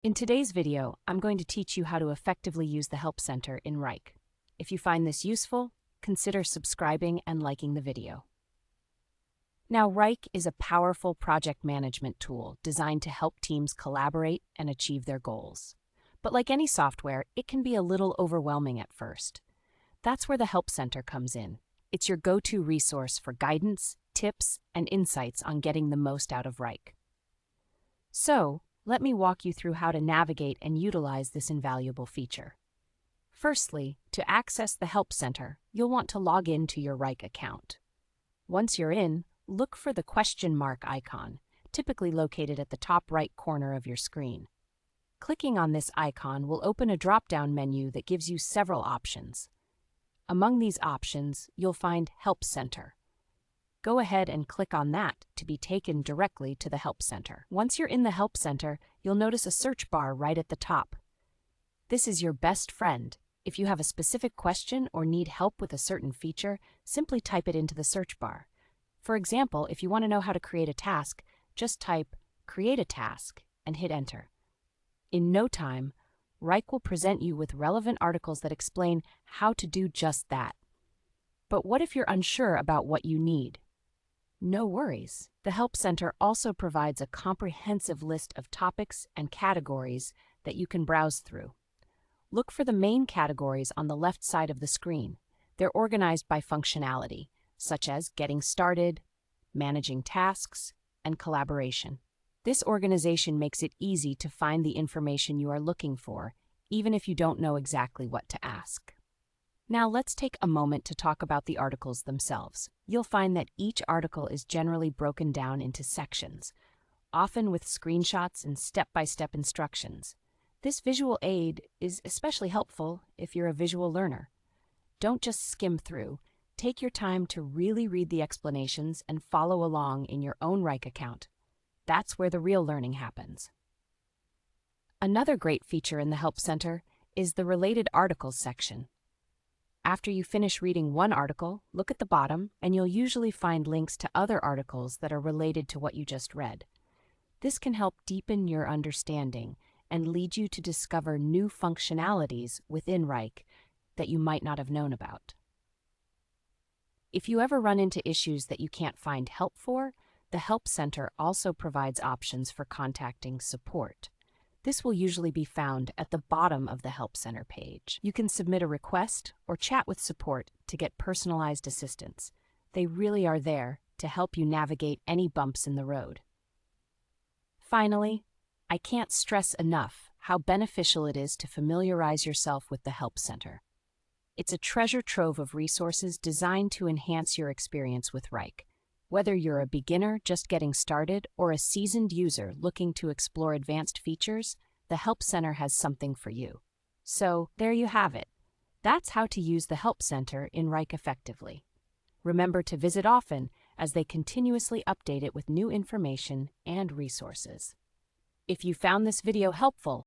In today's video, I'm going to teach you how to effectively use the Help Center in Wrike. If you find this useful, consider subscribing and liking the video. Now, Wrike is a powerful project management tool designed to help teams collaborate and achieve their goals. But like any software, it can be a little overwhelming at first. That's where the Help Center comes in. It's your go-to resource for guidance, tips, and insights on getting the most out of Wrike. So, let me walk you through how to navigate and utilize this invaluable feature. Firstly, to access the Help Center, you'll want to log in to your Wrike account. Once you're in, look for the question mark icon, typically located at the top right corner of your screen. Clicking on this icon will open a drop-down menu that gives you several options. Among these options, you'll find Help Center. Go ahead and click on that to be taken directly to the Help Center. Once you're in the Help Center, you'll notice a search bar right at the top. This is your best friend. If you have a specific question or need help with a certain feature, simply type it into the search bar. For example, if you want to know how to create a task, just type "Create a task" and hit Enter. In no time, Wrike will present you with relevant articles that explain how to do just that. But what if you're unsure about what you need? No worries. The Help Center also provides a comprehensive list of topics and categories that you can browse through. Look for the main categories on the left side of the screen. They're organized by functionality, such as getting started, managing tasks, and collaboration. This organization makes it easy to find the information you are looking for, even if you don't know exactly what to ask. Now let's take a moment to talk about the articles themselves. You'll find that each article is generally broken down into sections, often with screenshots and step-by-step instructions. This visual aid is especially helpful if you're a visual learner. Don't just skim through. Take your time to really read the explanations and follow along in your own Wrike account. That's where the real learning happens. Another great feature in the Help Center is the Related Articles section. After you finish reading one article, look at the bottom, and you'll usually find links to other articles that are related to what you just read. This can help deepen your understanding and lead you to discover new functionalities within Wrike that you might not have known about. If you ever run into issues that you can't find help for, the Help Center also provides options for contacting support. This will usually be found at the bottom of the Help Center page. You can submit a request or chat with support to get personalized assistance. They really are there to help you navigate any bumps in the road. Finally, I can't stress enough how beneficial it is to familiarize yourself with the Help Center. It's a treasure trove of resources designed to enhance your experience with Wrike. Whether you're a beginner just getting started or a seasoned user looking to explore advanced features, the Help Center has something for you. So, there you have it. That's how to use the Help Center in Wrike effectively. Remember to visit often, as they continuously update it with new information and resources. If you found this video helpful,